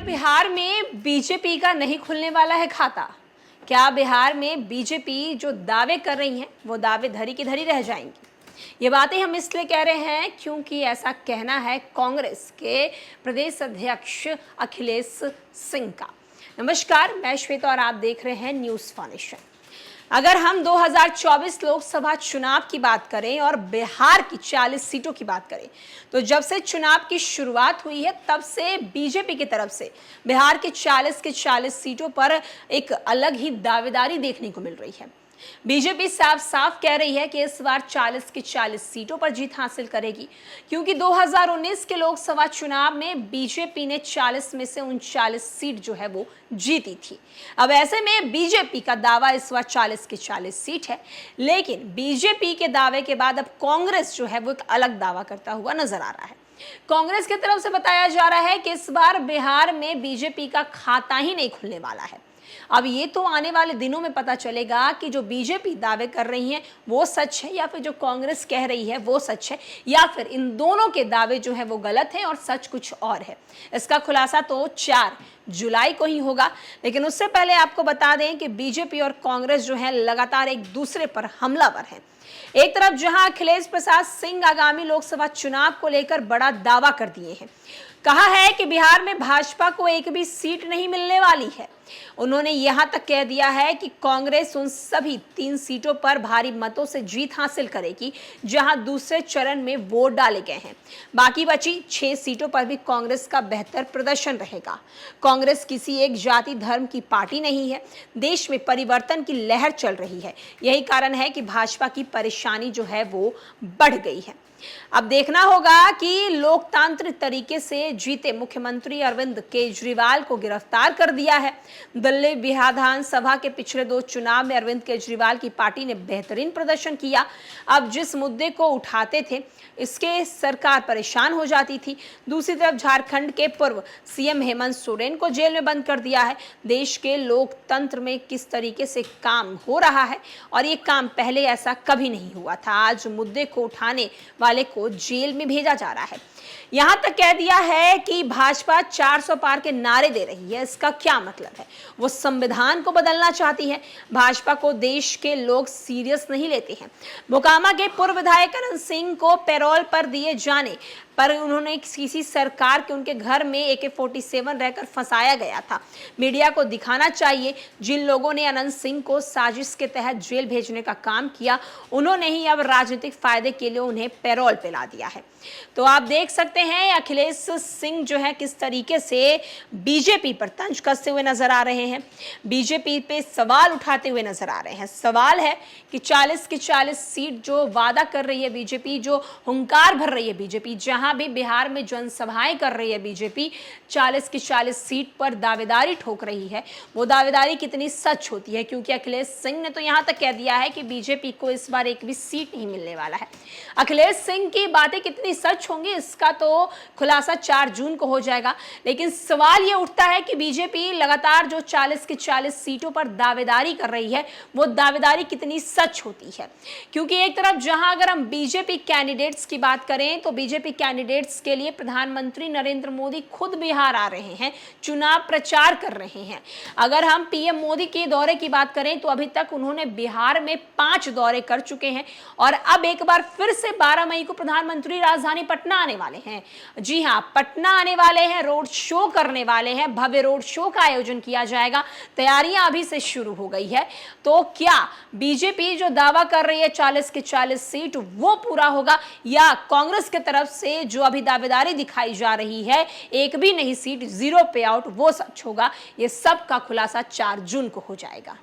बिहार में बीजेपी का नहीं खुलने वाला है खाता? क्या बिहार में बीजेपी जो दावे कर रही है वो दावे धरी की धरी रह जाएंगी? ये बातें हम इसलिए कह रहे हैं क्योंकि ऐसा कहना है कांग्रेस के प्रदेश अध्यक्ष अखिलेश सिंह का। नमस्कार, मैं श्वेता और आप देख रहे हैं न्यूज़ फाउंडेशन। अगर हम 2024 लोकसभा चुनाव की बात करें और बिहार की 40 सीटों की बात करें तो जब से चुनाव की शुरुआत हुई है तब से बीजेपी की तरफ से बिहार के 40 सीटों पर एक अलग ही दावेदारी देखने को मिल रही है। बीजेपी साफ साफ कह रही है कि इस बार 40 सीटों पर जीत हासिल करेगी, क्योंकि 2019 के लोकसभा चुनाव में बीजेपी ने 40 में से 39 सीट जो है वो जीती थी। अब ऐसे में बीजेपी का दावा इस बार 40 सीट है, लेकिन बीजेपी के दावे के बाद अब कांग्रेस जो है वो एक अलग दावा करता हुआ नजर आ रहा है। कांग्रेस की तरफ से बताया जा रहा है कि इस बार बिहार में बीजेपी का खाता ही नहीं खुलने वाला है। अब ये तो आने वाले दिनों में पता चलेगा कि जो बीजेपी दावे कर रही है वो सच है या फिर जो कांग्रेस कह रही है वो सच है, या फिर इन दोनों के दावे जो है वो गलत हैं और सच कुछ और है। इसका खुलासा तो 4 जुलाई को ही होगा, लेकिन उससे पहले आपको बता दें कि बीजेपी और कांग्रेस जो है लगातार एक दूसरे पर हमलावर हैं। एक तरफ जहां अखिलेश प्रसाद सिंह आगामी लोकसभा चुनाव को लेकर बड़ा दावा कर दिए हैं, कहा है कि बिहार में भाजपा को एक भी सीट नहीं मिलने वाली है। उन्होंने यहां तक कह दिया है कि कांग्रेस उन सभी 3 सीटों पर भारी मतों से जीत हासिल करेगी जहां दूसरे चरण में वोट डाले गए हैं। बाकी बची 6 सीटों पर भी कांग्रेस का बेहतर प्रदर्शन रहेगा। कांग्रेस किसी एक जाति धर्म की पार्टी नहीं है, देश में परिवर्तन की लहर चल रही है। यही कारण है कि भाजपा की परेशानी जो है वो बढ़ गई है। अब देखना होगा कि लोकतांत्रिक तरीके से जीते मुख्यमंत्री अरविंद केजरीवाल को गिरफ्तार कर दिया है। दिल्ली विधानसभा के पिछले 2 चुनाव में अरविंद केजरीवाल की पार्टी ने बेहतरीन प्रदर्शन किया। अब जिस मुद्दे को उठाते थे इसके सरकार परेशान हो जाती थी। दूसरी तरफ झारखंड के पूर्व सीएम हेमंत सोरेन को जेल में बंद कर दिया है। देश के लोकतंत्र में किस तरीके से काम हो रहा है और ये काम पहले ऐसा कभी नहीं हुआ था। आज मुद्दे को उठाने वाले को जेल में भेजा जा रहा है। यहां तक कह दिया है कि भाजपा 400 पार के नारे दे रही है। इसका क्या मतलब है? वो संविधान को बदलना चाहती है। भाजपा को देश के लोग सीरियस नहीं लेते हैं। मोकामा के पूर्व विधायक अनंत सिंह को पैरोल पर दिए जाने पर उन्होंने किसी सरकार के उनके घर में AK-47 रहकर फंसाया गया था। मीडिया को दिखाना चाहिए जिन लोगों ने अनंत सिंह को साजिश के तहत जेल भेजने का काम किया, उन्होंने ही अब राजनीतिक फायदे के लिए उन्हें पैरोल पे ला दिया है। तो आप देख सकते हैं अखिलेश सिंह जो है किस तरीके से बीजेपी पर तंज कसते हुए नजर आ रहे हैं, बीजेपी पे सवाल उठाते हुए नजर आ रहे हैं। सवाल है कि 40 सीट जो वादा कर रही है बीजेपी, जो हुंकार भर रही है बीजेपी, जहां भी बिहार में जनसभाएं कर रही है बीजेपी, 40 सीट पर दावेदारी ठोक रही है, वो दावेदारी कितनी सच होती है? क्योंकि अखिलेश सिंह ने तो यहां तक कह दिया है कि बीजेपी को इस बार एक भी सीट नहीं मिलने वाला है। अखिलेश सिंह की बातें कितनी सच होंगी इसका तो खुलासा 4 जून को हो जाएगा, लेकिन सवाल ये उठता है कि बीजेपी लगातार जो 40 सीटों पर दावेदारी कर रही है वो दावेदारी कितनी सच होती है। क्योंकि एक तरफ जहां अगर हम बीजेपी कैंडिडेट्स की बात करें तो बीजेपी कैंडिडेट्स के लिए प्रधानमंत्री नरेंद्र मोदी खुद बिहार आ रहे हैं, चुनाव प्रचार कर रहे हैं। अगर हम पीएम मोदी के दौरे की बात करें तो अभी तक उन्होंने बिहार में 5 दौरे कर चुके हैं और अब एक बार फिर से 12 मई को प्रधानमंत्री राजधानी पटना आने वाले हैं। जी हां, पटना आने वाले हैं, रोड शो करने वाले हैं, भव्य रोड शो का आयोजन किया जाएगा। तैयारियां अभी से शुरू हो गई है। तो क्या बीजेपी जो दावा कर रही है 40 सीट वो पूरा होगा, या कांग्रेस की तरफ से जो अभी दावेदारी दिखाई जा रही है एक भी नहीं सीट, 0 पे आउट, वो सच होगा? ये सब का खुलासा 4 जून को हो जाएगा।